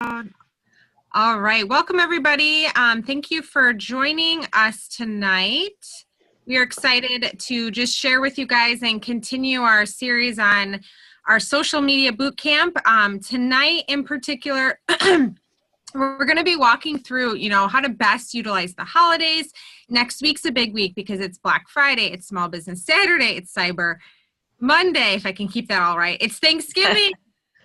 All right, welcome everybody. Thank you for joining us tonight. We are excited to just share with you guys and continue our series on our social media boot camp. Tonight in particular, we're going to be walking through, how to best utilize the holidays. Next week's a big week because it's Black Friday, it's Small Business Saturday, it's Cyber Monday, if I can keep that all right. It's Thanksgiving.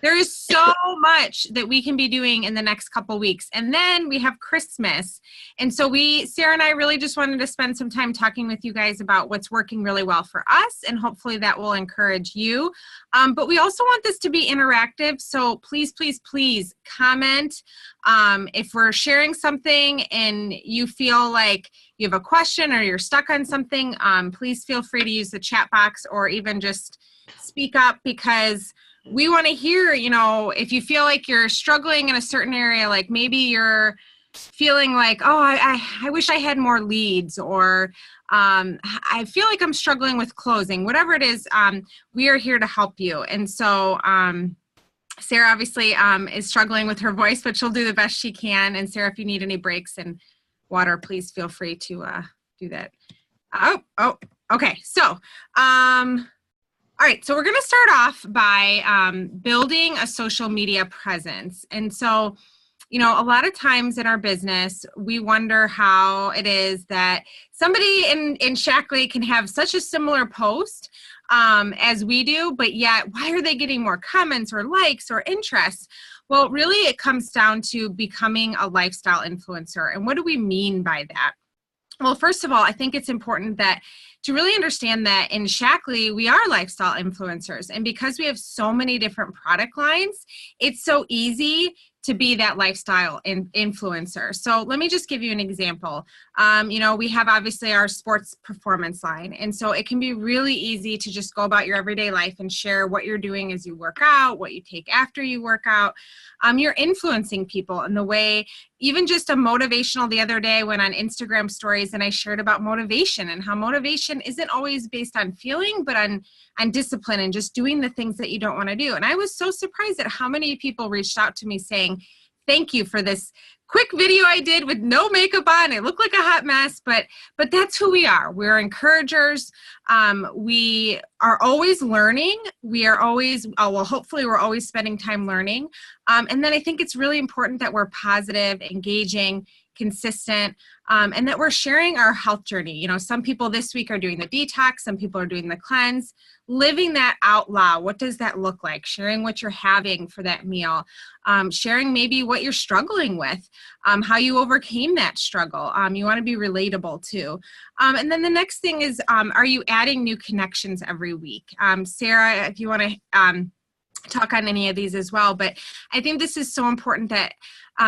There is so much that we can be doing in the next couple weeks. And then we have Christmas. And so Sarah and I really just wanted to spend some time talking with you guys about what's working really well for us. And hopefully that will encourage you. But we also want this to be interactive. So please, please, please comment. If we're sharing something and you feel like you have a question or you're stuck on something, please feel free to use the chat box or even just speak up, because we want to hear, if you feel like you're struggling in a certain area, like maybe you're feeling like, oh, I wish I had more leads, or I feel like I'm struggling with closing, whatever it is, we are here to help you. And so Sarah obviously is struggling with her voice, but she'll do the best she can. And Sarah, if you need any breaks and water, please feel free to do that. Oh, okay. So, all right, so we're going to start off by building a social media presence. And so, a lot of times in our business, we wonder how it is that somebody in Shackley can have such a similar post as we do, but yet why are they getting more comments or likes or interests? Well, really, it comes down to becoming a lifestyle influencer. And what do we mean by that? Well, first of all, I think it's important to really understand that in Shackley, we are lifestyle influencers. And because we have so many different product lines, it's so easy to be that lifestyle influencer. So let me just give you an example. We have obviously our sports performance line. And so it can be really easy to just go about your everyday life and share what you're doing as you work out, what you take after you work out. You're influencing people in the way, even just a motivational. The other day I went on Instagram stories and I shared about motivation and how motivation isn't always based on feeling, but on discipline and just doing the things that you don't want to do. And I was so surprised at how many people reached out to me saying, thank you for this quick video I did with no makeup on. It looked like a hot mess, but that's who we are. We're encouragers. We are always learning. We are always, hopefully we're always spending time learning. And then I think it's really important that we're positive, engaging, consistent, and that we're sharing our health journey. Some people this week are doing the detox, some people are doing the cleanse, living that out loud. What does that look like? Sharing what you're having for that meal, sharing maybe what you're struggling with, how you overcame that struggle. You want to be relatable too. And then the next thing is, are you adding new connections every week? Sarah, if you want to talk on any of these as well, but I think this is so important that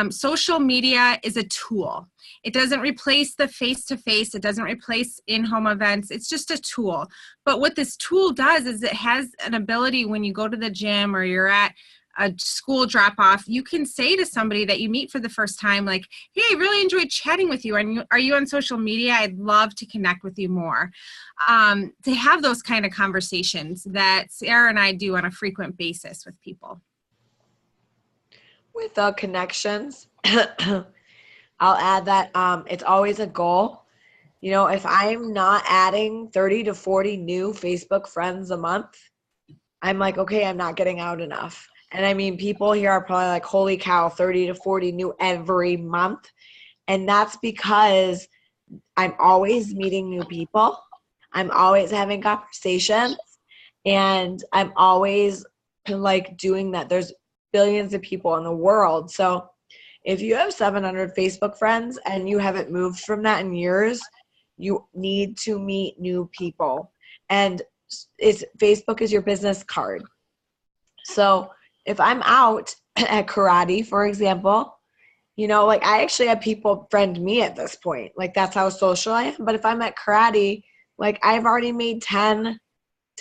social media is a tool. It doesn't replace the face-to-face. It doesn't replace in-home events. It's just a tool. But what this tool does is it has an ability when you go to the gym or you're at a school drop-off, you can say to somebody that you meet for the first time, like, hey, I really enjoyed chatting with you. Are you on social media? I'd love to connect with you more. To have those kind of conversations that Sarah and I do on a frequent basis with people. With connections, I'll add that it's always a goal. If I'm not adding 30 to 40 new Facebook friends a month, I'm like, okay, I'm not getting out enough. And I mean, people here are probably like, holy cow, 30 to 40 new every month. And that's because I'm always meeting new people. I'm always having conversations. And I'm always like doing that. There's billions of people in the world. So if you have 700 Facebook friends and you haven't moved from that in years, you need to meet new people. And Facebook is your business card. So if I'm out at karate, for example, I actually have people friend me at this point. Like, that's how social I am. But if I'm at karate, like, I've already made 10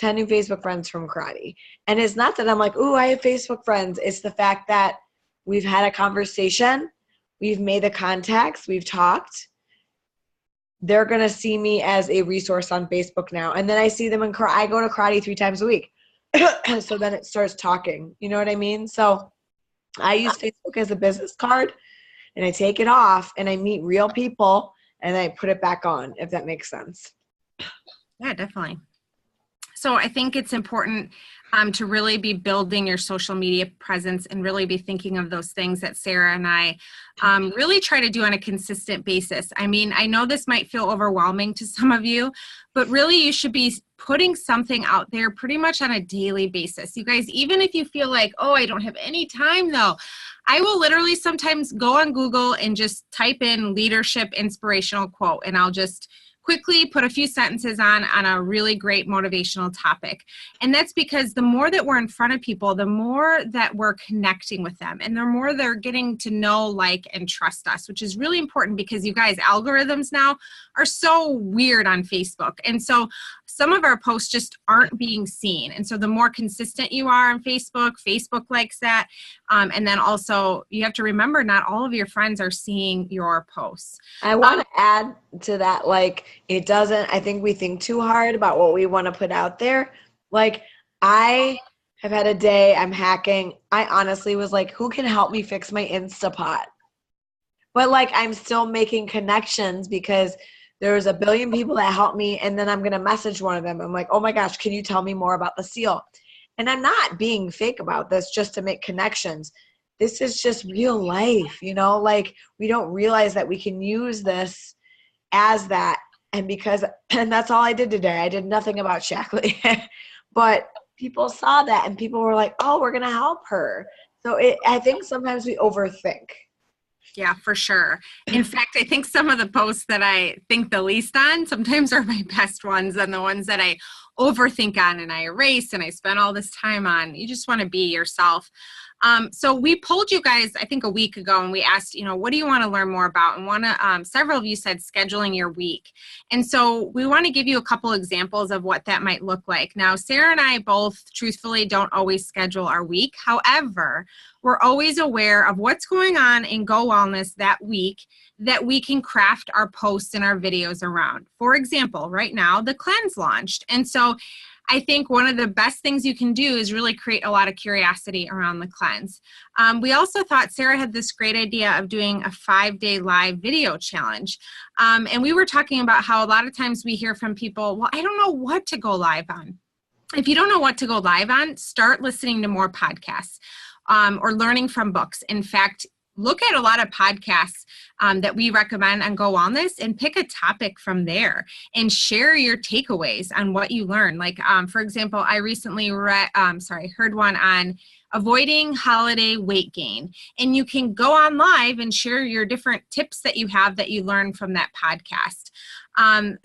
new Facebook friends from karate. And it's not that I'm like, ooh, I have Facebook friends. It's the fact that we've had a conversation. We've made the contacts. We've talked. They're going to see me as a resource on Facebook now. And then I see them I go to karate 3 times a week. So then it starts talking. You know what I mean? So I use Facebook as a business card, and I take it off and I meet real people and I put it back on, if that makes sense. Yeah, definitely. So I think it's important to really be building your social media presence and really be thinking of those things that Sarah and I really try to do on a consistent basis. I mean, I know this might feel overwhelming to some of you, but really you should be putting something out there pretty much on a daily basis. You guys, even if you feel like, oh, I don't have any time though, I will literally sometimes go on Google and just type in leadership inspirational quote, and I'll just quickly put a few sentences on a really great motivational topic. And that's because the more that we're in front of people, the more that we're connecting with them, and the more they're getting to know, like, and trust us, which is really important because you guys, algorithms now are so weird on Facebook. And so some of our posts just aren't being seen. And so the more consistent you are on Facebook, Facebook likes that. And then also you have to remember not all of your friends are seeing your posts. I want to add to that, like, it doesn't, I think we think too hard about what we want to put out there. Like, I have had a day, I'm hacking. I honestly was like, who can help me fix my Instapot? But like, I'm still making connections because there's a billion people that help me. And then I'm going to message one of them. I'm like, oh my gosh, can you tell me more about the seal? And I'm not being fake about this just to make connections. This is just real life, you know, like we don't realize that we can use this as that. And that's all I did today. I did nothing about Shackley, but people saw that and people were like, oh, we're going to help her. So I think sometimes we overthink. Yeah, for sure. In fact, I think some of the posts that I think the least on sometimes are my best ones, and the ones that I overthink on and I erase and I spend all this time on. You just want to be yourself. So we polled you guys, I think a week ago, and we asked, you know, what do you want to learn more about? And several of you said scheduling your week. And so we want to give you a couple examples of what that might look like. Now, Sarah and I both truthfully don't always schedule our week. However, we're always aware of what's going on in Go Wellness that week that we can craft our posts and our videos around. For example, right now, the cleanse launched. And so I think one of the best things you can do is really create a lot of curiosity around the cleanse. We also thought Sarah had this great idea of doing a 5-day live video challenge. And we were talking about how a lot of times we hear from people, well, I don't know what to go live on. If you don't know what to go live on, start listening to more podcasts or learning from books. In fact, look at a lot of podcasts that we recommend on Go Wellness and pick a topic from there and share your takeaways on what you learn. Like, for example, I recently heard one on avoiding holiday weight gain. And you can go on live and share your different tips that you have that you learned from that podcast.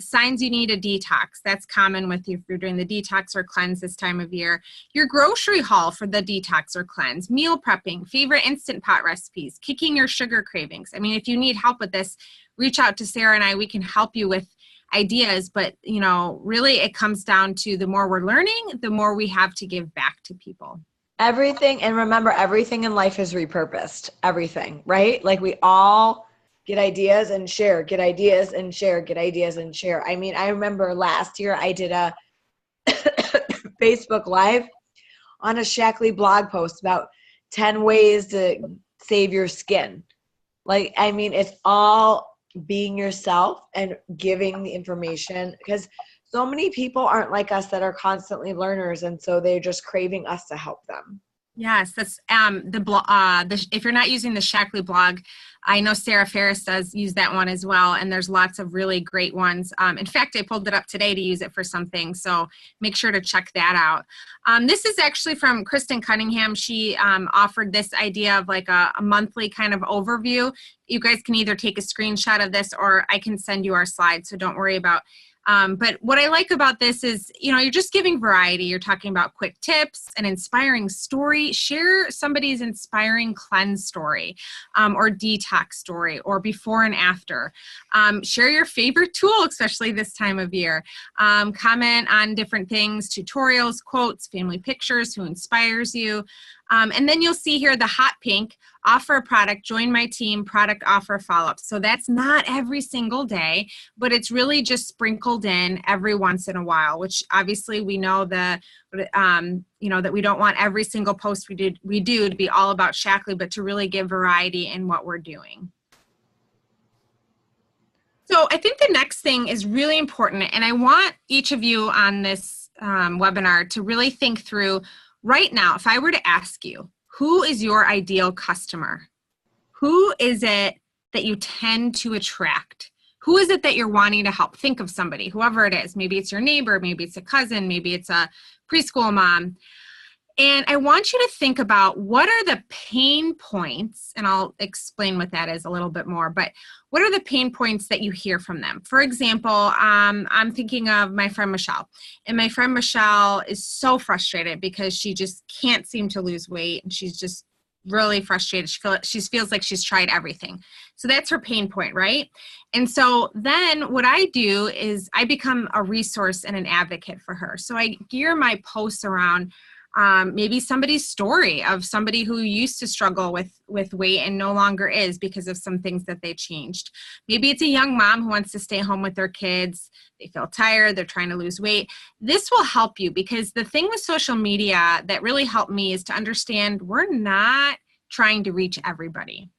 Signs you need a detox. That's common with you if you're doing the detox or cleanse this time of year. Your grocery haul for the detox or cleanse, meal prepping, favorite Instant Pot recipes, kicking your sugar cravings. I mean, if you need help with this, reach out to Sarah and I. We can help you with ideas, but you know, really it comes down to the more we're learning, the more we have to give back to people. Everything, and remember, everything in life is repurposed. Everything, right? Like we all get ideas and share, get ideas and share, get ideas and share. I mean, I remember last year I did a Facebook Live on a Shackley blog post about 10 ways to save your skin. Like, I mean, it's all being yourself and giving the information, because so many people aren't like us that are constantly learners, and so they're just craving us to help them. Yes, that's if you're not using the Shackley blog, I know Sarah Ferris does use that one as well, and there's lots of really great ones. In fact, I pulled it up today to use it for something, so make sure to check that out. This is actually from Kristen Cunningham. She offered this idea of like a monthly kind of overview. You guys can either take a screenshot of this or I can send you our slides, so don't worry about. But what I like about this is, you know, you're just giving variety. You're talking about quick tips, an inspiring story. Share somebody's inspiring cleanse story or detox story or before and after. Share your favorite tool, especially this time of year. Comment on different things, tutorials, quotes, family pictures, who inspires you. And then you'll see here the hot pink, offer a product, join my team, product offer follow-up. So that's not every single day, but it's really just sprinkled in every once in a while, which obviously we know that we don't want every single post we do to be all about Shackley, but to really give variety in what we're doing. So I think the next thing is really important, and I want each of you on this webinar to really think through right now, if I were to ask you, who is your ideal customer? Who is it that you tend to attract? Who is it that you're wanting to help? Think of somebody, whoever it is. Maybe it's your neighbor, maybe it's a cousin, maybe it's a preschool mom. And I want you to think about what are the pain points, and I'll explain what that is a little bit more, but what are the pain points that you hear from them? For example, I'm thinking of my friend Michelle, and my friend Michelle is so frustrated because she just can't seem to lose weight, and she's just really frustrated. She feels like she's tried everything. So that's her pain point, right? And so then what I do is I become a resource and an advocate for her. So I gear my posts around maybe somebody's story of somebody who used to struggle with weight and no longer is because of some things that they changed. Maybe it's a young mom who wants to stay home with their kids. They feel tired. They're trying to lose weight. This will help you, because the thing with social media that really helped me is to understand we're not trying to reach everybody.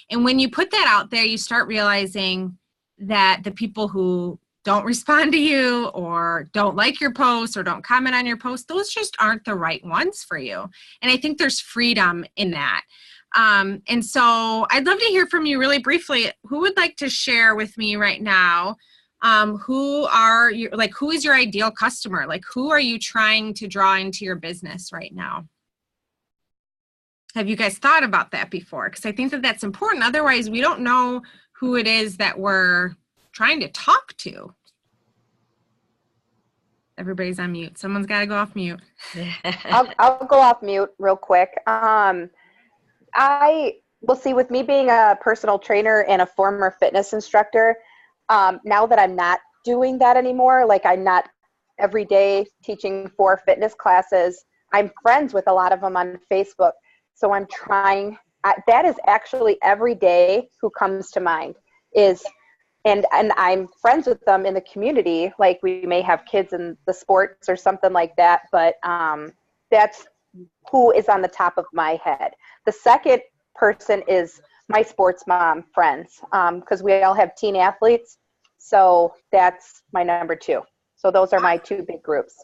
And when you put that out there, you start realizing that the people who don't respond to you or don't like your posts or don't comment on your post, those just aren't the right ones for you. And I think there's freedom in that. And so I'd love to hear from you really briefly. Who would like to share with me right now? Who is your ideal customer? Like, who are you trying to draw into your business right now? Have you guys thought about that before? Because I think that that's important. Otherwise, we don't know who it is that we're trying to talk to. Everybody's on mute. Someone's got to go off mute. I'll go off mute real quick. With me being a personal trainer and a former fitness instructor, now that I'm not doing that anymore, like I'm not every day teaching 4 fitness classes, I'm friends with a lot of them on Facebook. So I'm trying, that is actually every day who comes to mind is, and I'm friends with them in the community. Like we may have kids in the sports or something like that, but that's who is on the top of my head. The second person is my sports mom friends, because we all have teen athletes. So that's my number 2. So those are my 2 big groups.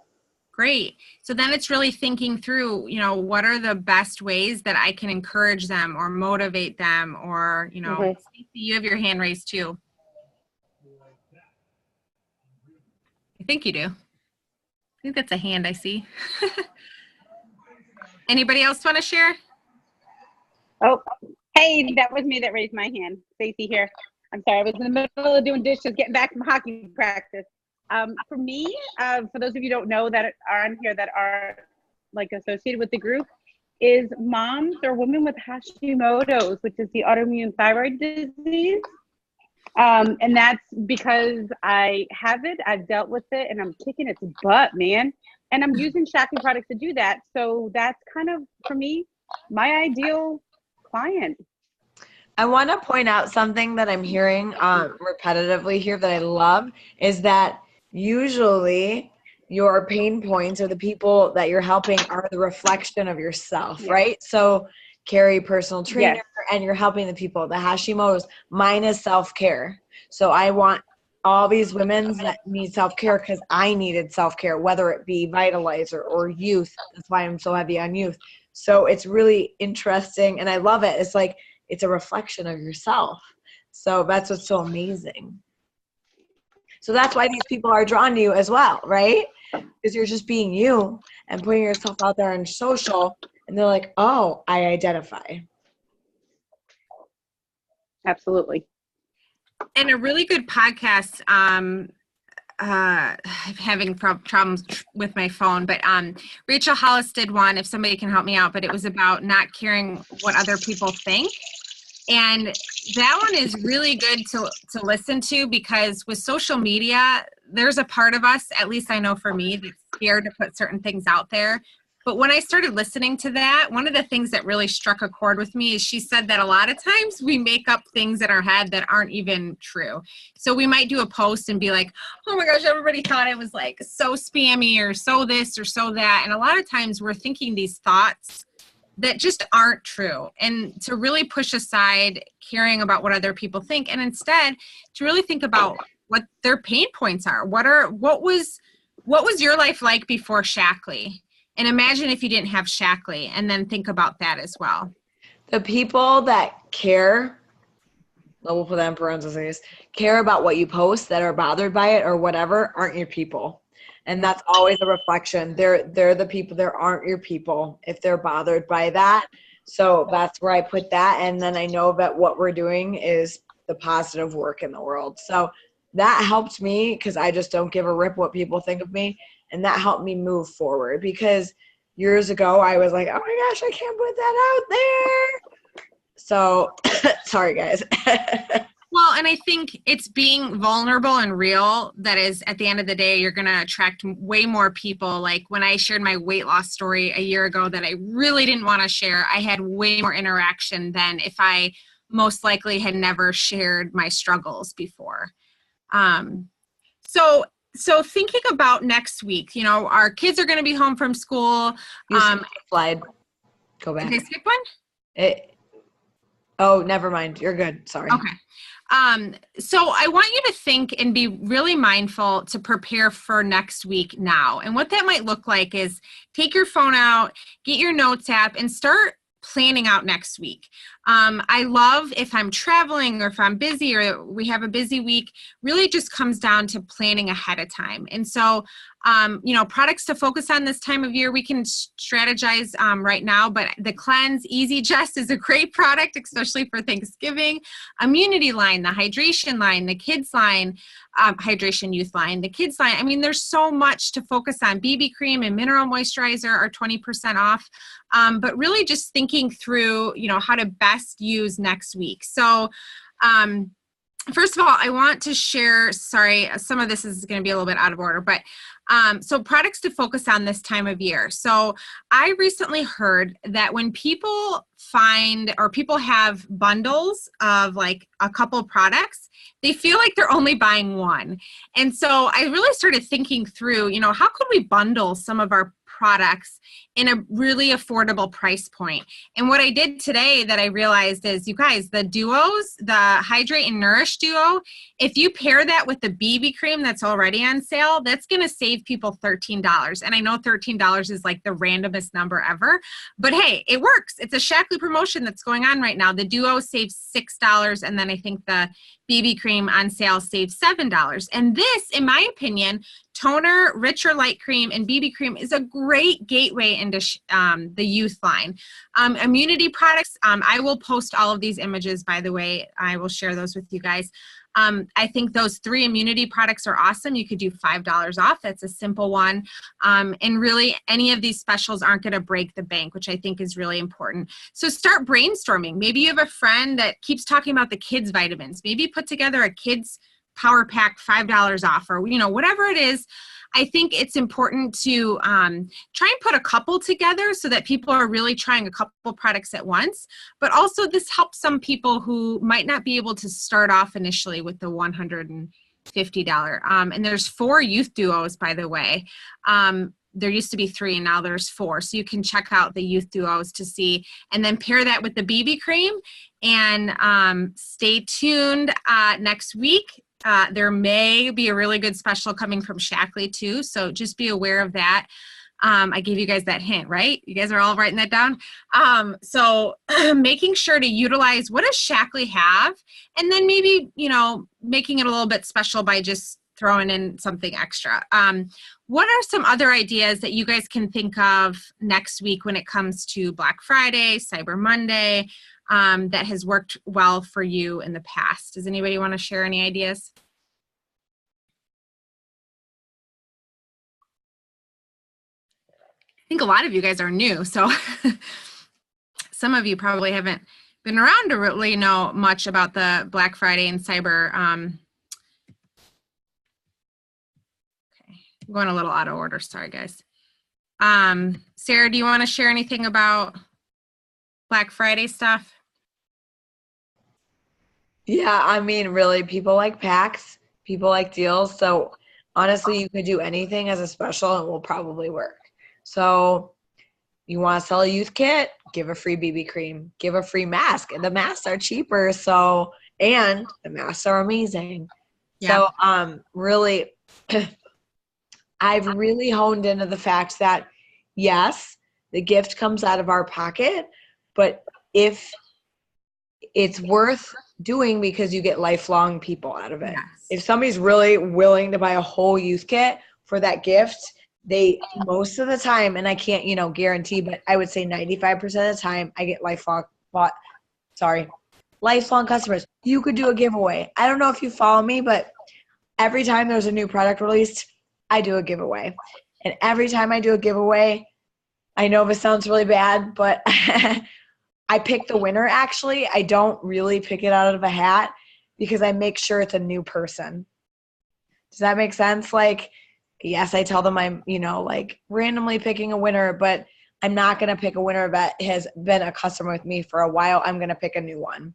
Great. So then it's really thinking through, what are the best ways that I can encourage them or motivate them, or, Stacey, you have your hand raised too. I think you do. I think that's a hand I see. Anybody else want to share? Oh, hey, that was me that raised my hand. Stacey here. I'm sorry, I was in the middle of doing dishes, getting back from hockey practice. For me, for those of you who don't know that are on here that are like associated with the group, is moms or women with Hashimoto's, which is the autoimmune thyroid disease. And that's because I have it, I've dealt with it, and I'm kicking its butt, man. And I'm using Shackley products to do that. So that's kind of, for me, my ideal client. I want to point out something that I'm hearing repetitively here that I love, is that usually your pain points or the people that you're helping are the reflection of yourself, right? So Carrie, personal trainer, and you're helping the people, the Hashimoto's. Mine is self-care. So I want all these women that need self-care because I needed self-care, whether it be Vitalizer or youth. That's why I'm so heavy on youth. So it's really interesting, and I love it. It's like it's a reflection of yourself. So that's what's so amazing. So that's why these people are drawn to you as well, right? Because you're just being you and putting yourself out there on social, and they're like, oh, I identify. Absolutely. And a really good podcast, I'm having problems with my phone, but Rachel Hollis did one, if somebody can help me out, but it was about not caring what other people think. And that one is really good to listen to, because with social media, there's a part of us, at least I know for me, that's scared to put certain things out there. But when I started listening to that, one of the things that really struck a chord with me is she said that a lot of times we make up things in our head that aren't even true. So we might do a post and be like, oh my gosh, everybody thought it was like so spammy or so this or so that. And a lot of times we're thinking these thoughts that just aren't true, and to really push aside caring about what other people think, and instead to really think about what their pain points are. What was your life like before Shackley? And imagine if you didn't have Shackley, and then think about that as well. The people that care, we'll put that in parentheses, care about what you post, that are bothered by it or whatever, aren't your people. And that's always a reflection. They're the people, there aren't your people if they're bothered by that. So that's where I put that. And then I know that what we're doing is the positive work in the world. So that helped me, because I just don't give a rip what people think of me. And that helped me move forward, because years ago I was like, oh my gosh, I can't put that out there. So sorry, guys. Well, and I think it's being vulnerable and real that is, at the end of the day, you're going to attract way more people. Like when I shared my weight loss story a year ago that I really didn't want to share, I had way more interaction than if I most likely had never shared my struggles before. So thinking about next week, you know, our kids are going to be home from school. Slide. Go back. Okay, skip one? Oh, never mind. You're good. Sorry. Okay. So I want you to think and be really mindful to prepare for next week now. And what that might look like is take your phone out, get your notes app, and start planning out next week. I love if I'm traveling or if I'm busy or we have a busy week, really just comes down to planning ahead of time. And so, you know, products to focus on this time of year, we can strategize right now, but the Cleanse Easy Just is a great product, especially for Thanksgiving. Immunity line, the hydration line, the kids line, hydration youth line, the kids line. I mean, there's so much to focus on. BB cream and mineral moisturizer are 20% off, but really just thinking through, you know, how to best use next week. So, first of all, I want to share, sorry, some of this is going to be a little bit out of order, but so products to focus on this time of year. So I recently heard that when people find or people have bundles of like a couple products, they feel like they're only buying one. And so I really started thinking through, you know, how could we bundle some of our products in a really affordable price point? And what I did today that I realized is, you guys, the duos, the Hydrate and Nourish duo, if you pair that with the BB cream that's already on sale, that's going to save people $13. And I know $13 is like the randomest number ever, but hey, it works. It's a Shackley promotion that's going on right now. The duo saves $6, and then I think the BB cream on sale saves $7. And this, in my opinion, toner, richer light cream, and BB cream is a great gateway into the youth line. Immunity products, I will post all of these images, by the way. I will share those with you guys. I think those 3 immunity products are awesome. You could do $5 off. That's a simple one. And really, any of these specials aren't going to break the bank, which I think is really important. So start brainstorming. Maybe you have a friend that keeps talking about the kids' vitamins. Maybe put together a kids' power pack, $5 off, or, you know, whatever it is. I think it's important to try and put a couple together so that people are really trying a couple products at once. But also this helps some people who might not be able to start off initially with the $150. And there's 4 youth duos, by the way. There used to be 3 and now there's 4. So you can check out the youth duos to see, and then pair that with the BB cream, and stay tuned next week. There may be a really good special coming from Shackley too, so just be aware of that. I gave you guys that hint, right? You guys are all writing that down. So making sure to utilize what does Shackley have, and then maybe, you know, making it a little bit special by just throwing in something extra. What are some other ideas that you guys can think of next week when it comes to Black Friday, Cyber Monday, that has worked well for you in the past? Does anybody want to share any ideas? I think a lot of you guys are new, so some of you probably haven't been around to really know much about the Black Friday and Cyber. Okay, I'm going a little out of order, sorry guys. Sarah, do you want to share anything about Black Friday stuff? Yeah, I mean, really, people like packs, people like deals. So honestly, you could do anything as a special and it will probably work. So you want to sell a youth kit, give a free BB cream, give a free mask. And the masks are cheaper. So, and the masks are amazing. Yeah. So, really, I've really honed into the fact that, yes, the gift comes out of our pocket, but if it's worth doing because you get lifelong people out of it. Yes. If somebody's really willing to buy a whole youth kit for that gift, they most of the time, and I can't, guarantee, but I would say 95% of the time I get lifelong customers. You could do a giveaway. I don't know if you follow me, but every time there's a new product released, I do a giveaway. And every time I do a giveaway, I know this sounds really bad, but I pick the winner, actually. I don't really pick it out of a hat because I make sure it's a new person. Does that make sense? Like, yes, I tell them I'm, randomly picking a winner, but I'm not going to pick a winner that has been a customer with me for a while. I'm going to pick a new one.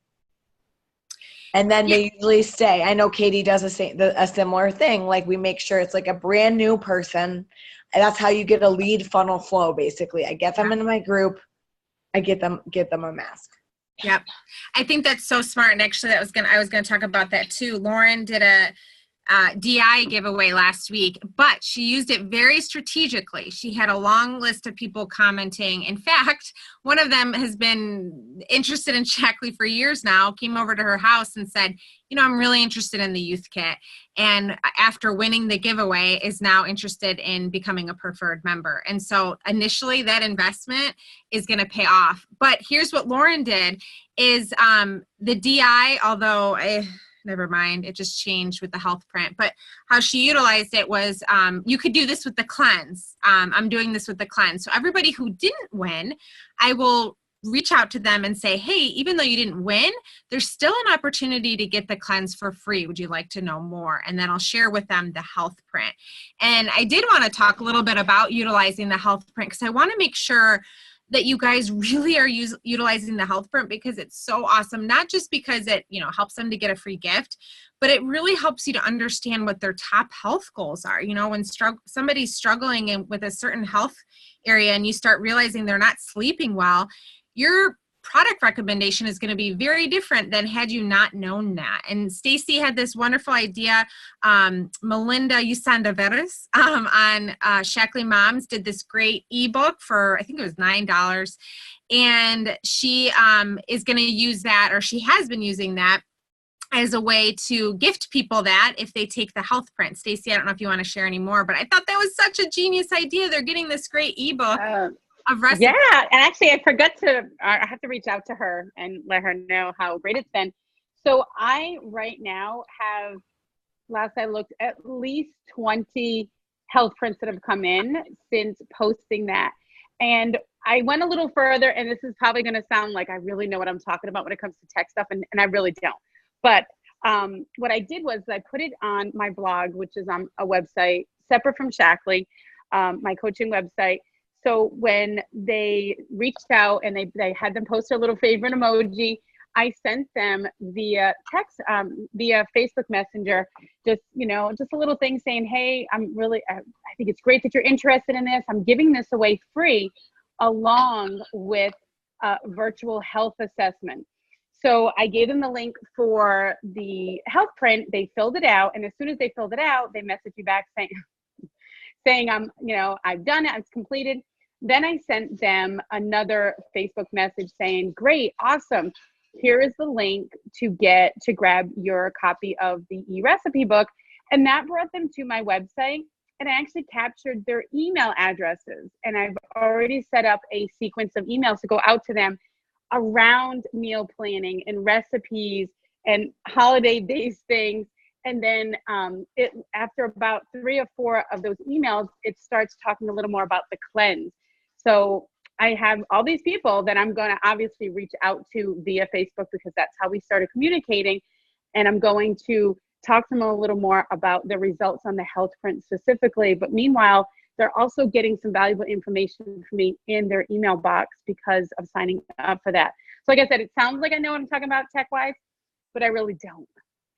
And then they usually stay. I know Katie does a similar thing. Like, we make sure it's like a brand new person. And that's how you get a lead funnel flow, basically. I get them into my group. I get them a mask. Yep. I think that's so smart. And actually I was going to talk about that too. Lauren did a DI giveaway last week, but she used it very strategically. She had a long list of people commenting. In fact, one of them has been interested in Shackley for years now, came over to her house and said, I'm really interested in the youth kit. And after winning the giveaway is now interested in becoming a preferred member. And so initially that investment is going to pay off. But here's what Lauren did is the DI, although never mind, it just changed with the health print. But how she utilized it was you could do this with the cleanse. I'm doing this with the cleanse. So everybody who didn't win, I will reach out to them and say, hey, even though you didn't win, there's still an opportunity to get the cleanse for free. Would you like to know more? And then I'll share with them the health print. And I did want to talk a little bit about utilizing the health print because I want to make sure that you guys really are utilizing the health print because it's so awesome. Not just because it, helps them to get a free gift, but it really helps you to understand what their top health goals are. When somebody's struggling with a certain health area and you start realizing they're not sleeping well, your product recommendation is going to be very different than had you not known that. And Stacy had this wonderful idea. Melinda Usandaveras on Shackley Moms did this great ebook for, I think it was $9. And she is going to use that, or she has been using that as a way to gift people that if they take the health print. Stacy, I don't know if you want to share any more, but I thought that was such a genius idea. They're getting this great ebook. Of recipes. Yeah, and actually I have to reach out to her and let her know how great it's been. So I right now have, last I looked, at least 20 health prints that have come in since posting that. And I went a little further, and this is probably going to sound like I really know what I'm talking about when it comes to tech stuff, and I really don't. But what I did was I put it on my blog, which is on a website separate from Shackley, my coaching website. So when they reached out and they had them post a little favorite emoji, I sent them via text, via Facebook Messenger, just a little thing saying, hey, I think it's great that you're interested in this. I'm giving this away free along with a virtual health assessment. So I gave them the link for the health print. They filled it out. And as soon as they filled it out, they messaged me back saying I've done it, it's completed. Then I sent them another Facebook message saying, great, awesome. Here is the link to grab your copy of the e-recipe book. And that brought them to my website. And I actually captured their email addresses. And I've already set up a sequence of emails to go out to them around meal planning and recipes and holiday-based things. And then after about 3 or 4 of those emails, it starts talking a little more about the cleanse. So I have all these people that I'm going to obviously reach out to via Facebook because that's how we started communicating. And I'm going to talk to them a little more about the results on the health print specifically. But meanwhile, they're also getting some valuable information from me in their email box because of signing up for that. So like I said, it sounds like I know what I'm talking about tech-wise, but I really don't.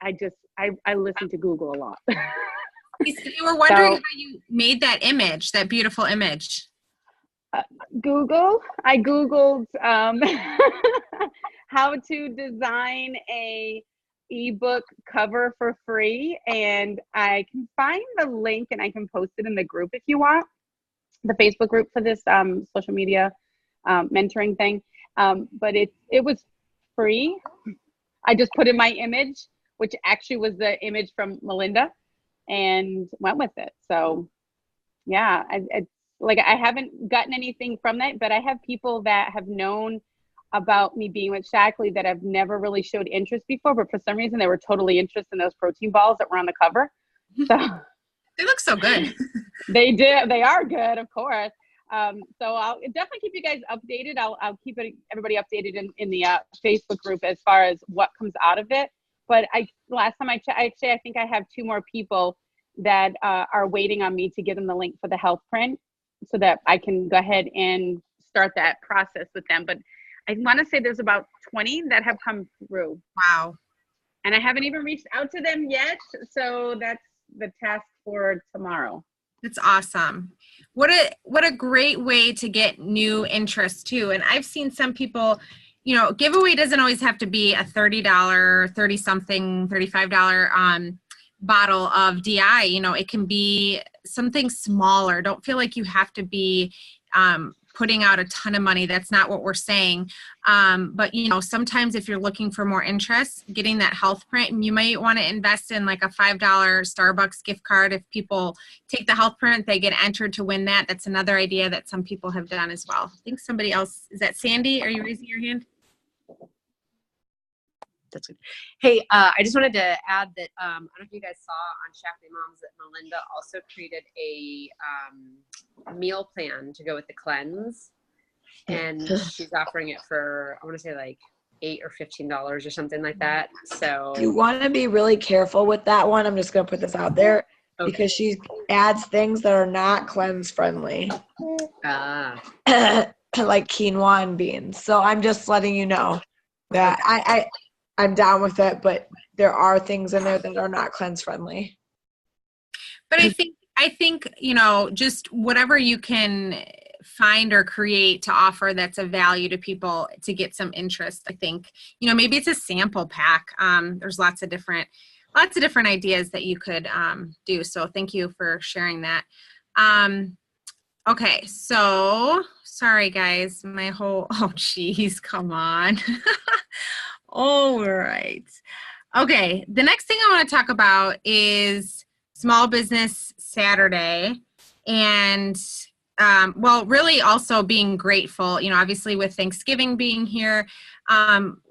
I listen to Google a lot. You were wondering how you made that image, that beautiful image. Google. I Googled how to design a ebook cover for free, and I can find the link and I can post it in the group if you want, the Facebook group for this social media mentoring thing. But it was free. I just put in my image, which actually was the image from Melinda, and went with it. So yeah, I haven't gotten anything from that, but I have people that have known about me being with Shackley that have never really showed interest before, but for some reason they were totally interested in those protein balls that were on the cover. So they look so good. They did. They are good, of course. So I'll definitely keep you guys updated. I'll keep everybody updated in the Facebook group as far as what comes out of it. But last time I checked, actually, I think I have 2 more people that are waiting on me to give them the link for the health print so that I can go ahead and start that process with them. But I want to say there's about 20 that have come through. Wow. And I haven't even reached out to them yet. So that's the task for tomorrow. That's awesome. What a great way to get new interest too. And I've seen some people, giveaway doesn't always have to be a $30, $30-something, $35 bottle of DI. It can be something smaller. Don't feel like you have to be putting out a ton of money. That's not what we're saying. But sometimes if you're looking for more interest, getting that health print, and you might want to invest in like a $5 Starbucks gift card. If people take the health print, they get entered to win that. That's another idea that some people have done as well. I think somebody else, is that Sandy? Are you raising your hand? That's good. Hey, I just wanted to add that I don't know if you guys saw on Shackley Moms that Melinda also created a meal plan to go with the cleanse, and she's offering it for, I want to say like $8 or $15 or something like that. So You want to be really careful with that one. I'm just going to put this out there because she adds things that are not cleanse friendly, like quinoa and beans. So I'm just letting you know that I'm down with it, but there are things in there that are not cleanse friendly. But I think, just whatever you can find or create to offer that's of value to people to get some interest. I think, maybe it's a sample pack. There's lots of different ideas that you could do. So thank you for sharing that. Okay, so sorry guys, geez, come on. All right. Okay, the next thing I want to talk about is Small Business Saturday, and really also being grateful, obviously with Thanksgiving being here.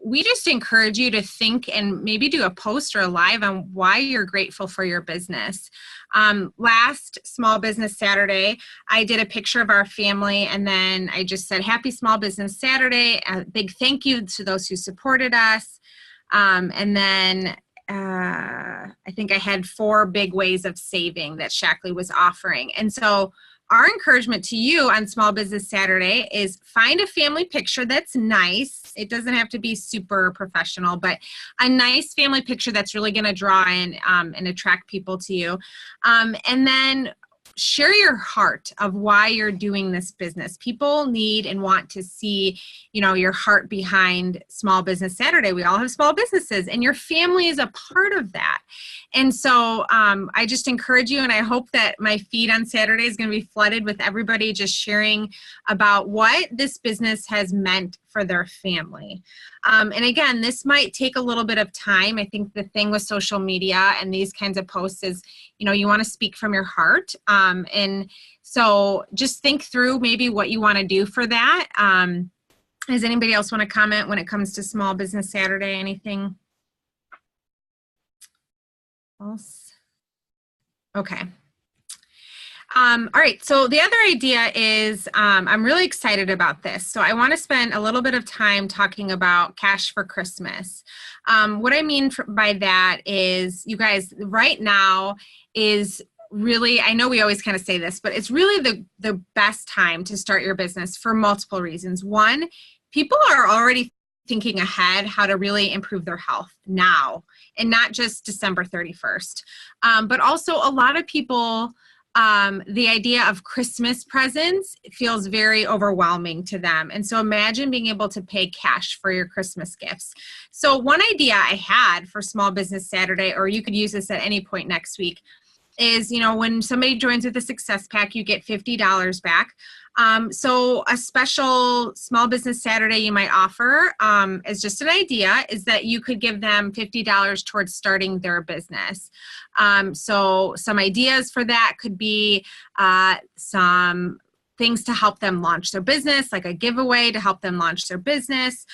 We just encourage you to think and maybe do a post or a live on why you're grateful for your business. Last Small Business Saturday, I did a picture of our family, and then I just said, Happy Small Business Saturday. A big thank you to those who supported us. And then I think I had 4 big ways of saving that Shackley was offering. And so our encouragement to you on Small Business Saturday is find a family picture that's nice. It doesn't have to be super professional, but a nice family picture that's really going to draw in and attract people to you. And then share your heart of why you're doing this business. People need and want to see, your heart behind Small Business Saturday. We all have small businesses, and your family is a part of that. And so I just encourage you, and I hope that my feed on Saturday is going to be flooded with everybody just sharing about what this business has meant for their family. And again, this might take a little bit of time. I think the thing with social media and these kinds of posts is, you want to speak from your heart. And so just think through maybe what you want to do for that. Does anybody else want to comment when it comes to Small Business Saturday? Anything else? Okay. All right, so the other idea is I'm really excited about this. So I want to spend a little bit of time talking about Cash for Christmas. What I mean by that is, you guys, right now is really, I know we always kind of say this, but it's really the best time to start your business for multiple reasons. One, people are already thinking ahead how to really improve their health now and not just December 31st. But also a lot of people, the idea of Christmas presents feels very overwhelming to them. And so imagine being able to pay cash for your Christmas gifts. So one idea I had for Small Business Saturday, or you could use this at any point next week, is, when somebody joins with a success pack, you get $50 back. So a special Small Business Saturday you might offer, as just an idea, is that you could give them $50 towards starting their business. So some ideas for that could be some things to help them launch their business, like a giveaway to help them launch their business,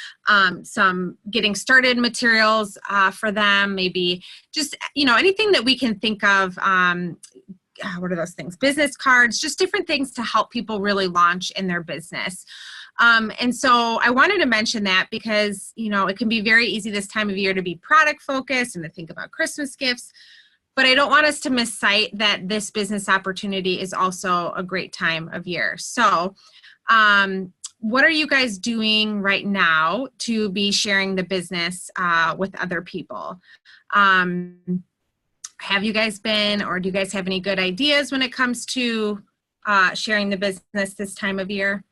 some getting started materials for them, maybe just, anything that we can think of. What are those things? Business cards, just different things to help people really launch in their business. And so I wanted to mention that because, it can be very easy this time of year to be product focused and to think about Christmas gifts. But I don't want us to miss sight that this business opportunity is also a great time of year. So what are you guys doing right now to be sharing the business with other people? Have you guys been, or do you guys have any good ideas when it comes to sharing the business this time of year?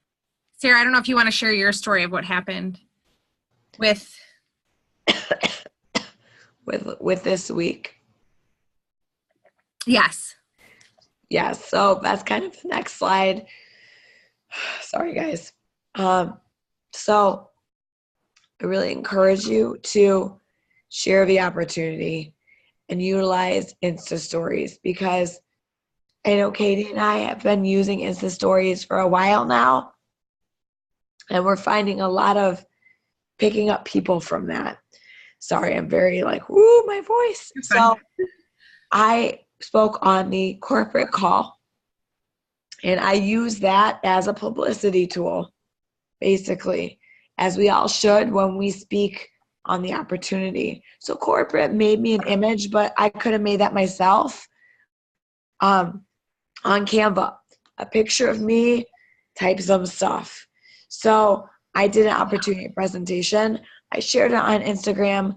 Sarah, I don't know if you want to share your story of what happened with this week. Yes. Yes. So that's kind of the next slide. Sorry, guys. So I really encourage you to share the opportunity and utilize Insta Stories, because I know Katie and I have been using Insta Stories for a while now, and we're finding a lot of picking up people from that. Sorry, I'm very woo, my voice. So I spoke on the corporate call, and I use that as a publicity tool, basically, as we all should when we speak on the opportunity. So corporate made me an image, but I could have made that myself on Canva, a picture of me, type some stuff. So I did an opportunity presentation. I shared it on Instagram.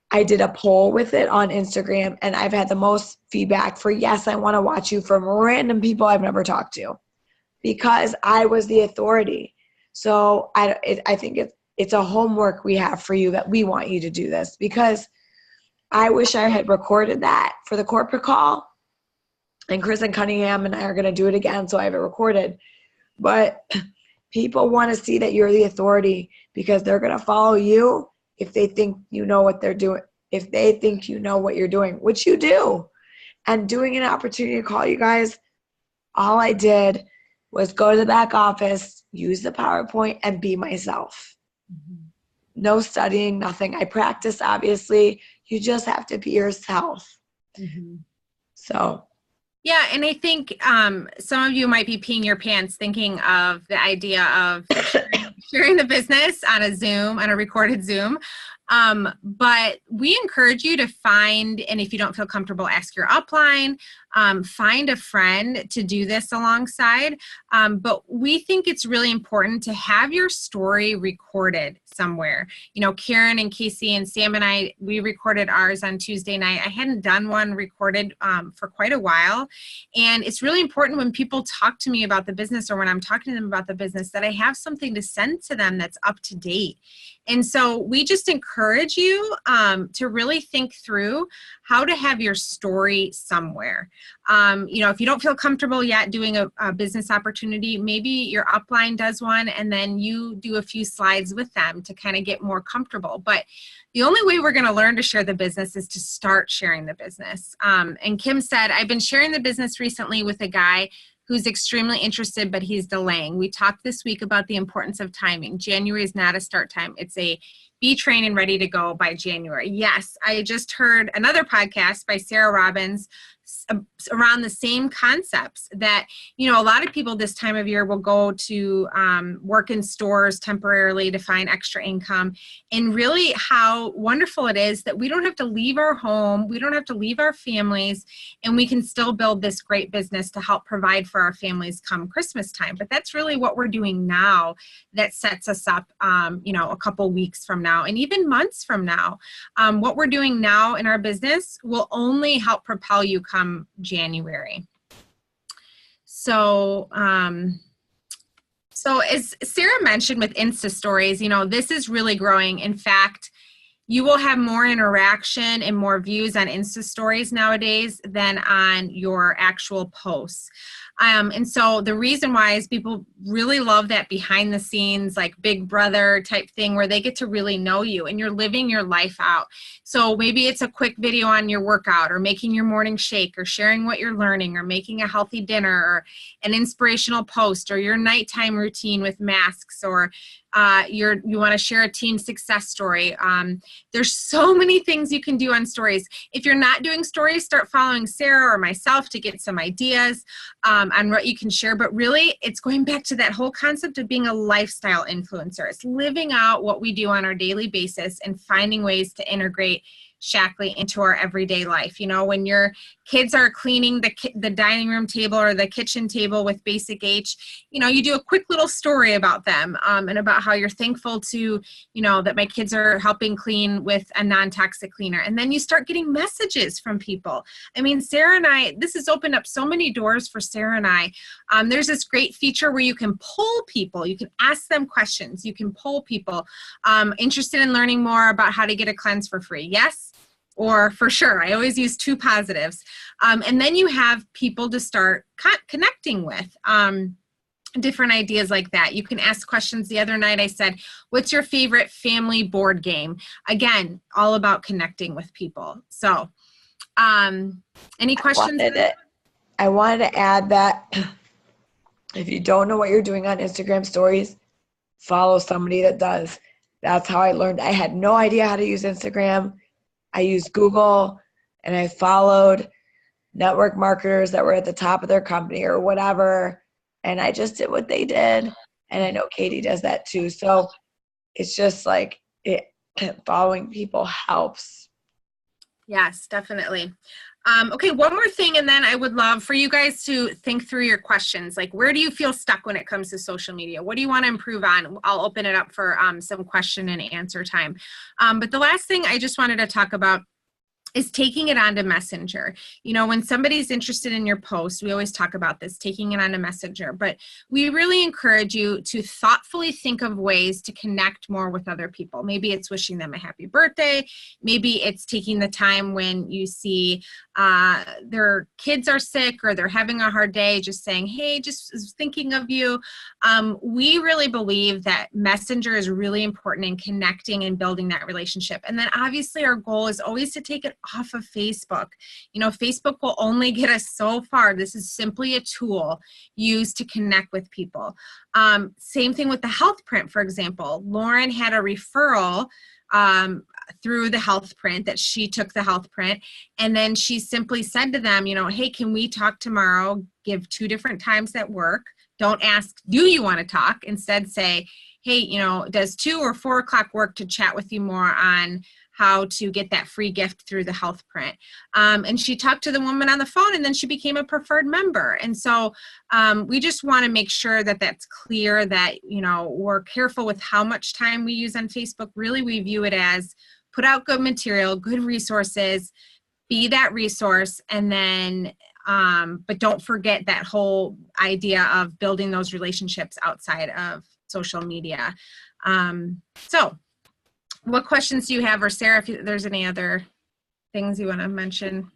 I did a poll with it on Instagram, and I've had the most feedback for, yes, I want to watch you, from random people I've never talked to, because I was the authority. So I think it's a homework we have for you, that we want you to do this, because I wish I had recorded that for the corporate call, and Chris and Cunningham and I are going to do it again, so I have it recorded. But people want to see that you're the authority, because they're going to follow you if they think you know what they're doing, if they think you know what you're doing, which you do. And doing an opportunity call, you guys, all I did was go to the back office, use the PowerPoint, and be myself. Mm-hmm. No studying, nothing. I practiced, obviously. You just have to be yourself. Mm-hmm. So. Yeah, and I think some of you might be peeing your pants thinking of the idea of sharing the business on a recorded Zoom. But we encourage you to find, and if you don't feel comfortable, ask your upline, find a friend to do this alongside. But we think it's really important to have your story recorded somewhere. Karen and Casey and Sam and I, we recorded ours on Tuesday night. I hadn't done one recorded for quite a while. And it's really important when people talk to me about the business, or when I'm talking to them about the business, that I have something to send to them that's up to date. And so we just encourage you to really think through how to have your story somewhere. If you don't feel comfortable yet doing a business opportunity, maybe your upline does one, and then you do a few slides with them to kind of get more comfortable. But the only way we're going to learn to share the business is to start sharing the business. And Kim said, I've been sharing the business recently with a guy who's extremely interested, but he's delaying. We talked this week about the importance of timing. January is not a start time. It's a be trained and ready to go by January. Yes, I just heard another podcast by Sarah Robbins around the same concepts that, you know, a lot of people this time of year will go to work in stores temporarily to find extra income, and really how wonderful it is that we don't have to leave our home, we don't have to leave our families, and we can still build this great business to help provide for our families come Christmas time. But that's really what we're doing now that sets us up, you know, a couple weeks from now and even months from now. What we're doing now in our business will only help propel you come January. So, so as Sarah mentioned with Insta stories, you know, this is really growing. In fact, you will have more interaction and more views on Insta stories nowadays than on your actual posts. And so the reason why is people really love that behind the scenes, like Big Brother type thing where they get to really know you and you're living your life out. So maybe it's a quick video on your workout or making your morning shake or sharing what you're learning or making a healthy dinner or an inspirational post or your nighttime routine with masks or you want to share a team success story. There's so many things you can do on stories. If you're not doing stories, start following Sarah or myself to get some ideas on what you can share. But really, it's going back to that whole concept of being a lifestyle influencer. It's living out what we do on our daily basis and finding ways to integrate Shackley into our everyday life. You know, when your kids are cleaning the dining room table or the kitchen table with Basic H, you know, you do a quick little story about them and about how you're thankful to, you know, that my kids are helping clean with a non-toxic cleaner. And then you start getting messages from people. I mean, Sarah and I, this has opened up so many doors for Sarah and I. There's this great feature where you can poll people. You can ask them questions. You can poll people interested in learning more about how to get a cleanse for free. Yes? Or for sure. I always use two positives. And then you have people to start connecting with. Different ideas like that. You can ask questions. The other night I said, what's your favorite family board game? Again, all about connecting with people. So any questions? I wanted to add that if you don't know what you're doing on Instagram stories, follow somebody that does. That's how I learned. I had no idea how to use Instagram. I used Google and I followed network marketers that were at the top of their company or whatever. And I just did what they did. And I know Katie does that too. So it's just like following people helps. Yes, definitely. Okay, one more thing, and then I would love for you guys to think through your questions. Like, where do you feel stuck when it comes to social media? What do you want to improve on? I'll open it up for some question and answer time. But the last thing I just wanted to talk about is taking it onto Messenger. You know, when somebody's interested in your post, we always talk about this, taking it onto Messenger, but we really encourage you to thoughtfully think of ways to connect more with other people. Maybe it's wishing them a happy birthday. Maybe it's taking the time when you see their kids are sick or they're having a hard day, just saying, hey, just thinking of you. We really believe that Messenger is really important in connecting and building that relationship. And then obviously our goal is always to take it off of Facebook. You know, Facebook will only get us so far. This is simply a tool used to connect with people. Same thing with the health print, for example. Lauren had a referral through the health print that she took the health print. And then she simply said to them, you know, hey, can we talk tomorrow? Give 2 different times at work. Don't ask, do you want to talk? Instead say, hey, you know, does 2 or 4 o'clock work to chat with you more on how to get that free gift through the health print. And she talked to the woman on the phone and then she became a preferred member. And so we just want to make sure that that's clear that, you know, we're careful with how much time we use on Facebook. Really, we view it as put out good material, good resources, be that resource, and then but don't forget that whole idea of building those relationships outside of social media. So what questions do you have? Or Sarah, if there's any other things you want to mention?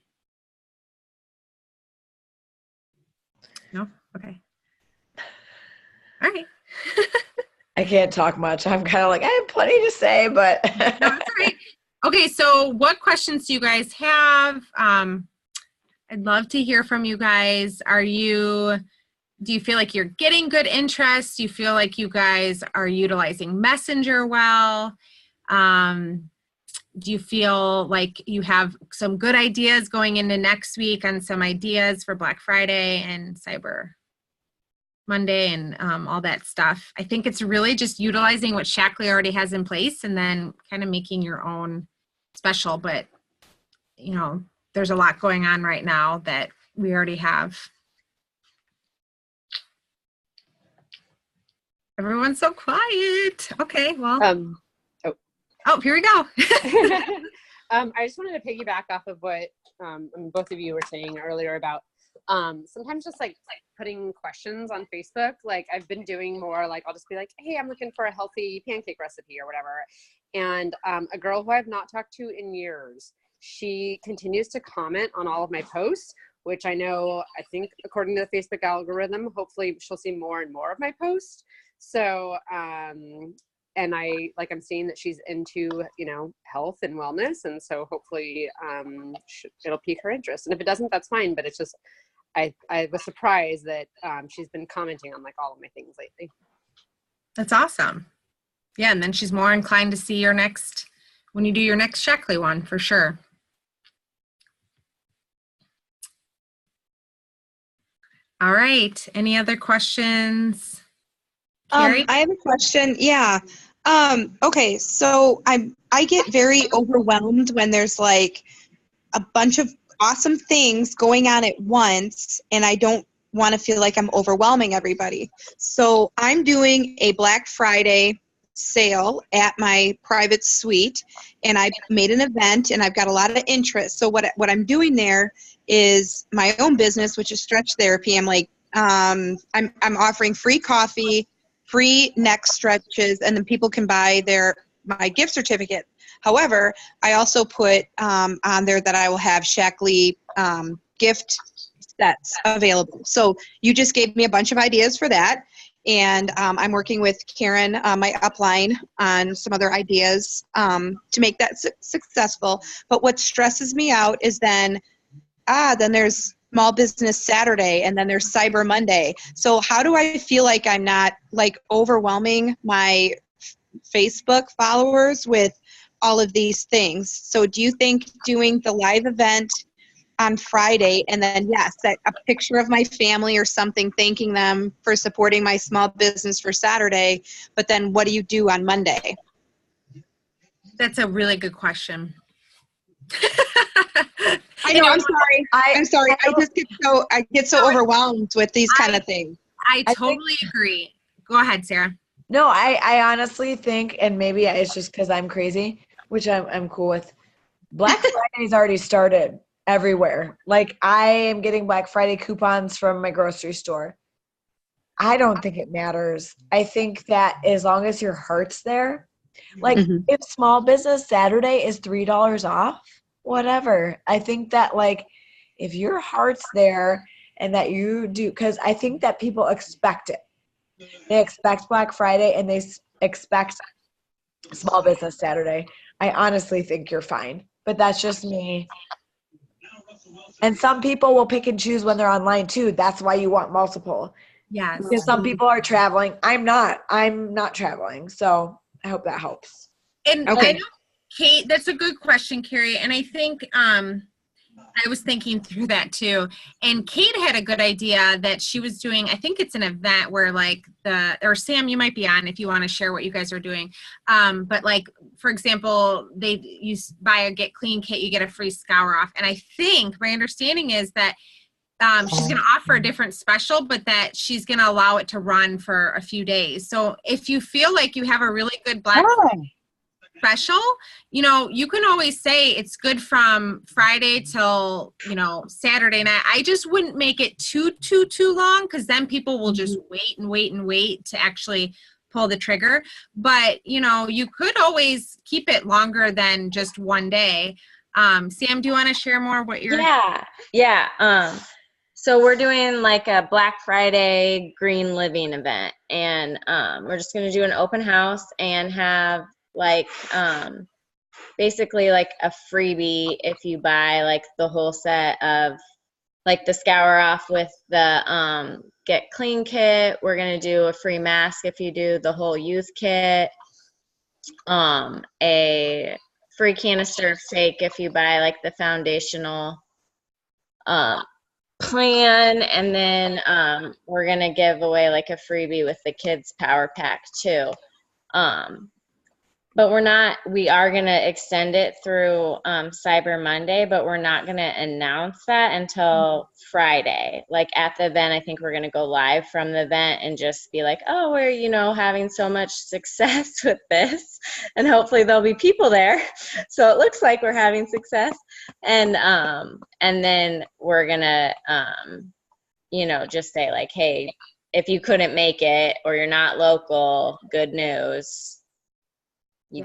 No? Okay. All right. I can't talk much. I'm kind of like, I have plenty to say, but. No, that's all right. Okay, so what questions do you guys have? I'd love to hear from you guys. Do you feel like you're getting good interest? Do you feel like you guys are utilizing Messenger well? do you feel like you have some good ideas going into next week on some ideas for Black Friday and Cyber Monday and all that stuff? I think it's really just utilizing what Shackley already has in place and then kind of making your own special. But, you know, there's a lot going on right now that we already have. Everyone's so quiet. Okay, well. Oh, here we go. I just wanted to piggyback off of what both of you were saying earlier about sometimes just like putting questions on Facebook. Like I've been doing more like, I'll just be like, hey, I'm looking for a healthy pancake recipe or whatever. And a girl who I've not talked to in years, she continues to comment on all of my posts, which I think according to the Facebook algorithm, hopefully she'll see more and more of my posts. So, and I'm seeing that she's into, health and wellness. And so hopefully it'll pique her interest. And if it doesn't, that's fine. But it's just, I was surprised that she's been commenting on like all of my things lately. That's awesome. Yeah. And then she's more inclined to see when you do your next Shackley one, for sure. All right. Any other questions? I have a question. Yeah. Okay. So I get very overwhelmed when there's like a bunch of awesome things going on at once, and I don't want to feel like I'm overwhelming everybody. So I'm doing a Black Friday sale at my private suite, and I made an event, and I've got a lot of interest. So what I'm doing there is my own business, which is stretch therapy. I'm like, I'm offering free coffee, free neck stretches, and then people can buy my gift certificate. However, I also put on there that I will have Shackley gift sets available. So you just gave me a bunch of ideas for that. And I'm working with Karen, my upline, on some other ideas to make that successful. But what stresses me out is then there's Small Business Saturday, and then there's Cyber Monday. So how do I feel like I'm not like overwhelming my Facebook followers with all of these things? So do you think doing the live event on Friday, and then a picture of my family or something thanking them for supporting my small business for Saturday, but then what do you do on Monday? That's a really good question. I know, I'm sorry. I'm sorry. I get so overwhelmed with these kind of things. I totally agree. Go ahead, Sarah. No, I honestly think, and maybe it's just because I'm crazy, which I'm cool with. Black Friday's already started everywhere. Like I am getting Black Friday coupons from my grocery store. I don't think it matters. I think that as long as your heart's there, like if Small Business Saturday is $3 off, whatever. I think that like if your heart's there and that you do, because I think that people expect it. They expect Black Friday and they expect Small Business Saturday. I honestly think you're fine, but that's just me. And some people will pick and choose when they're online too. That's why you want multiple. Yes. Because some people are traveling. I'm not traveling. So I hope that helps. And okay. I know, Kate, that's a good question, Carrie. And I think I was thinking through that too. And Kate had a good idea that she was doing. I think it's an event where like or Sam, you might be on if you want to share what you guys are doing. But like, for example, you buy a Get Clean kit, you get a free scour off. And I think my understanding is that she's going to offer a different special, but that she's going to allow it to run for a few days. So if you feel like you have a really good Black Friday special, you can always say it's good from Friday till, Saturday night. I just wouldn't make it too long, because then people will just wait and wait and wait to actually pull the trigger. But, you could always keep it longer than just one day. Sam, do you want to share more what you're... Yeah. So we're doing like a Black Friday green living event, and we're just going to do an open house and have like basically like a freebie if you buy like the whole set of like the scour off with the Get Clean kit. We're going to do a free mask if you do the whole youth kit, a free canister of steak if you buy like the foundational plan, and then we're gonna give away like a freebie with the kids power pack too. But we are gonna extend it through Cyber Monday, but we're not gonna announce that until Friday. Like at the event, I think we're gonna go live from the event and just be like, oh, we're, you know, having so much success with this, and hopefully there'll be people there. So it looks like we're having success. And then we're gonna, you know, just say like, hey, if you couldn't make it or you're not local, good news.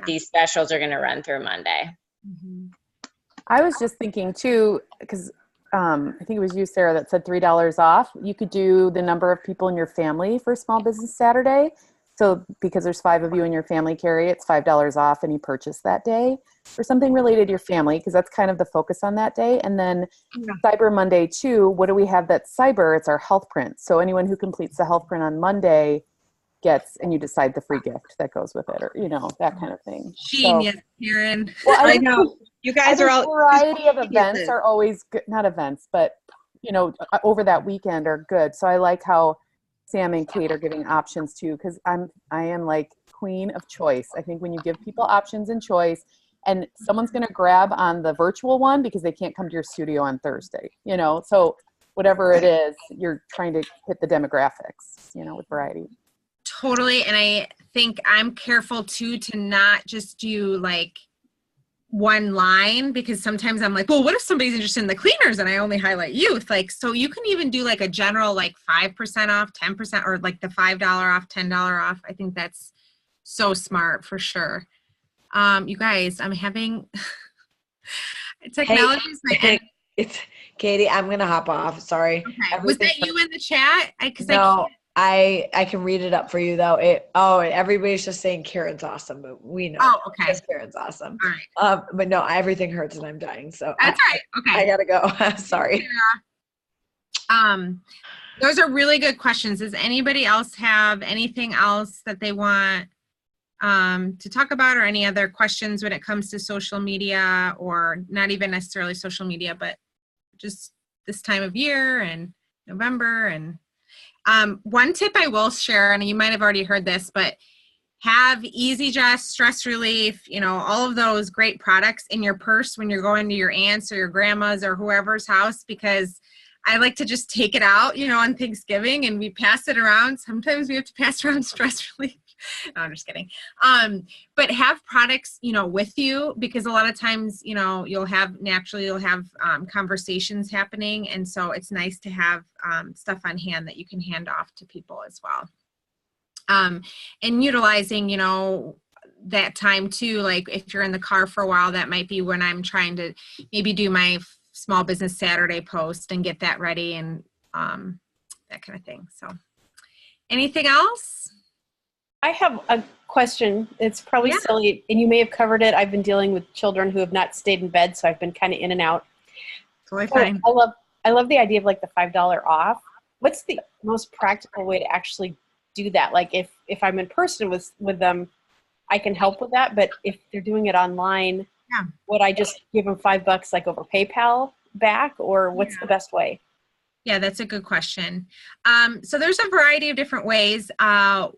These specials are going to run through Monday. I was just thinking too, because I think it was you, Sarah, that said $3 off. You could do the number of people in your family for Small Business Saturday. So because there's 5 of you in your family, Carrie, it's $5 off any purchase that day or something related to your family, because that's kind of the focus on that day. And then Cyber Monday too, what do we have that's cyber? It's our health print. So anyone who completes the health print on Monday gets, and you decide the free gift that goes with it, or, you know, that kind of thing. Genius, Karen. Well, I know you guys are all. Variety of events are always good, not events, but you know, over that weekend are good. So I like how Sam and Kate are giving options too, because I am like queen of choice. I think when you give people options and choice, and someone's going to grab on the virtual one because they can't come to your studio on Thursday, you know, so whatever it is, you're trying to hit the demographics, you know, with variety. Totally. And I think I'm careful too to not just do like one line, because sometimes I'm like, well, what if somebody's interested in the cleaners and I only highlight youth? Like, so you can even do like a general like 5% off, 10%, or like the $5 off, $10 off. I think that's so smart for sure. You guys, I'm having technology. It's Katie. I'm gonna hop off. Sorry. Okay. Was that you in the chat? I can read it up for you though. Everybody's just saying Karen's awesome, but we know. Oh, okay. Karen's awesome. All right. But no, everything hurts and I'm dying. So that's right. Okay. I gotta go. Sorry. Those are really good questions. Does anybody else have anything else that they want to talk about, or any other questions when it comes to social media, or not even necessarily social media, but just this time of year and November? And one tip I will share, and you might have already heard this, but have Easy Just, Stress Relief, you know, all of those great products in your purse when you're going to your aunt's or your grandma's or whoever's house, because I like to just take it out, you know, on Thanksgiving, and we pass it around. Sometimes we have to pass around stress relief. No, I'm just kidding. But have products, you know, with you, because a lot of times, you know, you'll have conversations happening. And so it's nice to have stuff on hand that you can hand off to people as well. And utilizing, you know, that time too, like if you're in the car for a while, that might be when I'm trying to maybe do my Small Business Saturday post and get that ready, and that kind of thing. So anything else? I have a question. It's probably silly, and you may have covered it. I've been dealing with children who have not stayed in bed, so I've been kind of in and out. Totally fine. I love the idea of like the $5 off. What's the most practical way to actually do that? Like if I'm in person with them, I can help with that. But if they're doing it online, would I just give them $5 like over PayPal back, or what's the best way? Yeah, that's a good question. So there's a variety of different ways.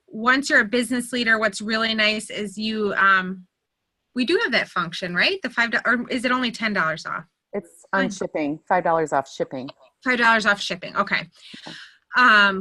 Once you're a business leader, what's really nice is we do have that function, right? The $5, or is it only $10 off? It's on shipping, $5 off shipping. $5 off shipping, okay.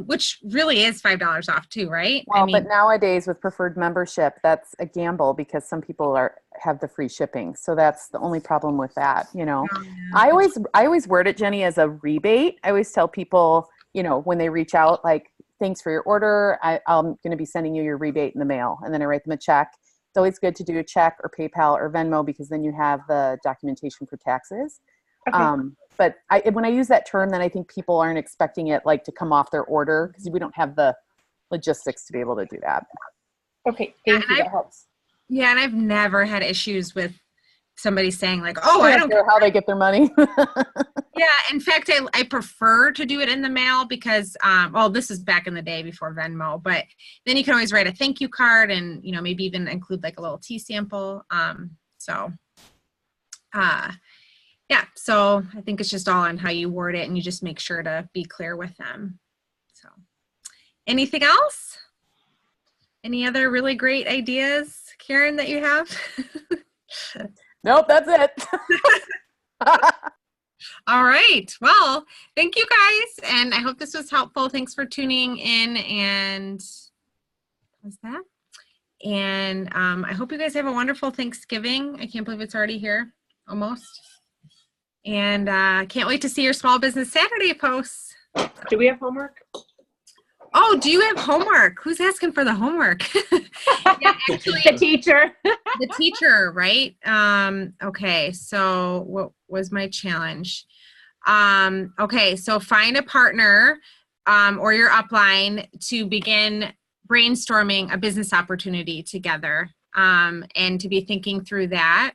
Which really is $5 off too, right? Well, but nowadays with preferred membership, that's a gamble, because some people have the free shipping. So that's the only problem with that, you know. I always word it, Jenny, as a rebate. I always tell people, you know, when they reach out, like, thanks for your order. I'm going to be sending you your rebate in the mail. And then I write them a check. It's always good to do a check or PayPal or Venmo, because then you have the documentation for taxes. Okay. But when I use that term, then I think people aren't expecting it like to come off their order, because we don't have the logistics to be able to do that. Okay, thank you. That helps. Yeah, and I've never had issues with somebody saying like, "Oh, I don't care how they get their money." Yeah, in fact, I prefer to do it in the mail, because, well, this is back in the day before Venmo, but then you can always write a thank you card, and, you know, maybe even include like a little tea sample. So Yeah, so I think it's just all on how you word it, and you just make sure to be clear with them. So, anything else? Any other really great ideas, Karen, that you have? Nope, that's it. All right. Well, thank you guys, and I hope this was helpful. Thanks for tuning in, and what's that? And I hope you guys have a wonderful Thanksgiving. I can't believe it's already here, almost. And can't wait to see your Small Business Saturday posts. Do we have homework? Oh, do you have homework? Who's asking for the homework? Yeah, actually, The teacher. the teacher, right? Okay, so what was my challenge? Okay, so find a partner or your upline to begin brainstorming a business opportunity together, and to be thinking through that.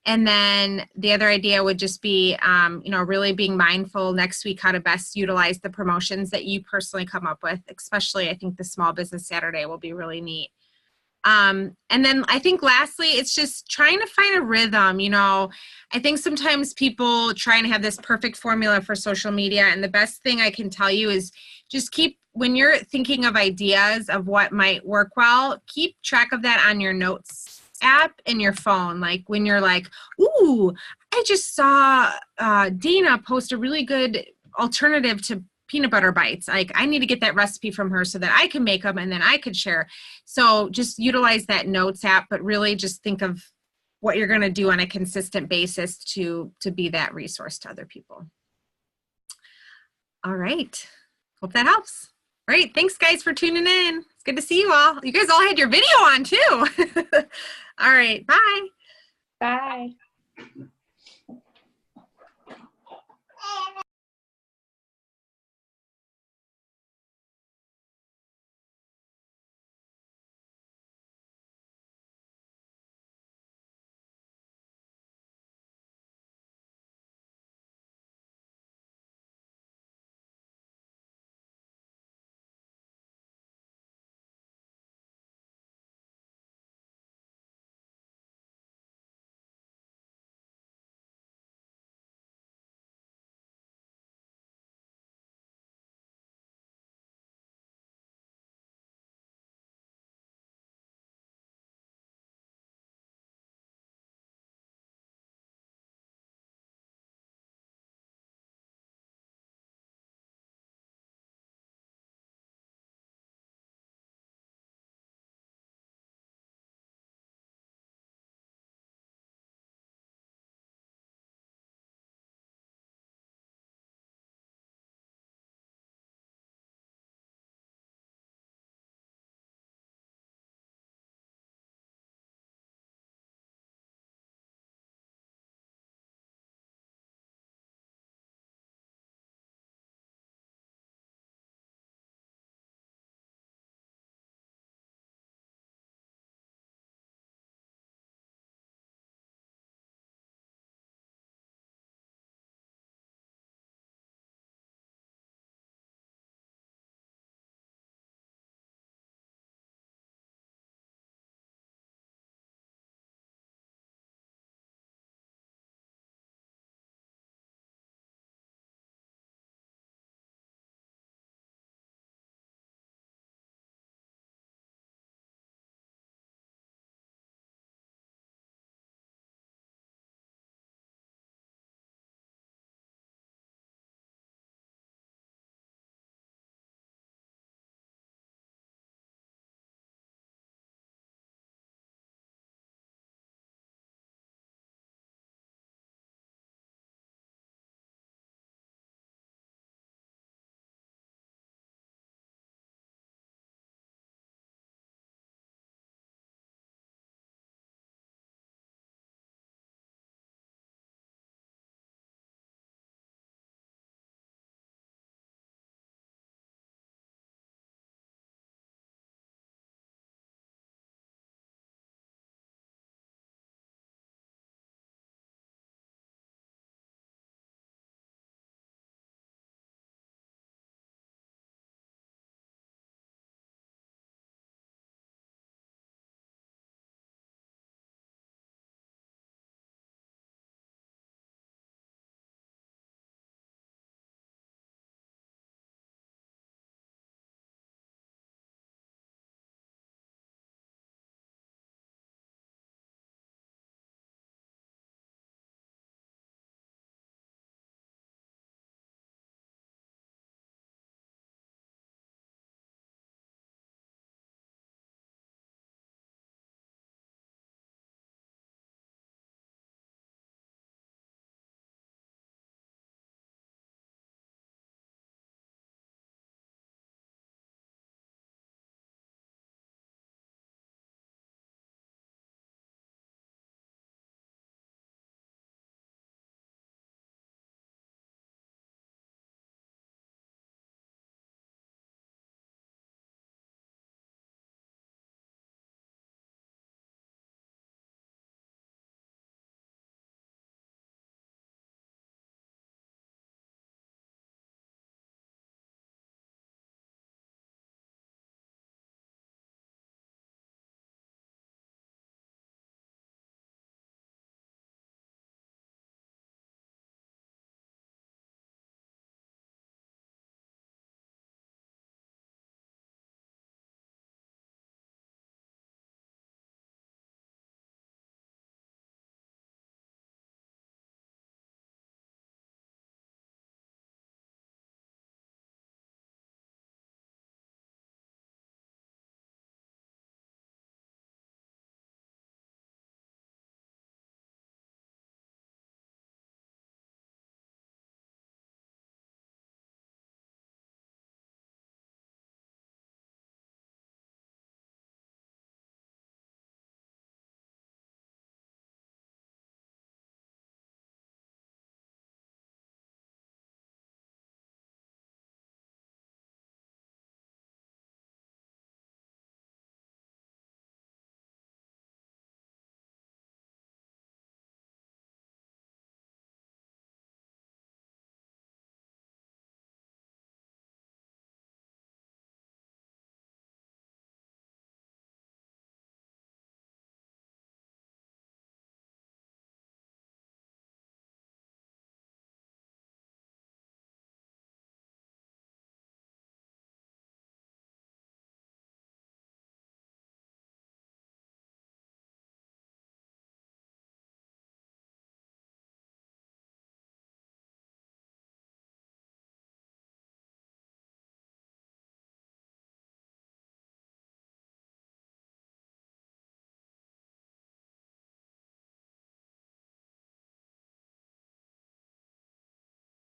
And then the other idea would just be, really being mindful next week how to best utilize the promotions that you personally come up with. Especially, I think the Small Business Saturday will be really neat. And then I think lastly, it's just trying to find a rhythm. I think sometimes people try and have this perfect formula for social media. And the best thing I can tell you is just when you're thinking of ideas of what might work well, keep track of that on your notes app in your phone. Like when you're like, ooh, I just saw Dina post a really good alternative to peanut butter bites. Like I need to get that recipe from her so that I can make them and then I could share. So just utilize that notes app, but really just think of what you're going to do on a consistent basis to be that resource to other people. All right. Hope that helps. All right. Thanks guys for tuning in. It's good to see you all. You guys all had your video on too. All right. Bye. Bye.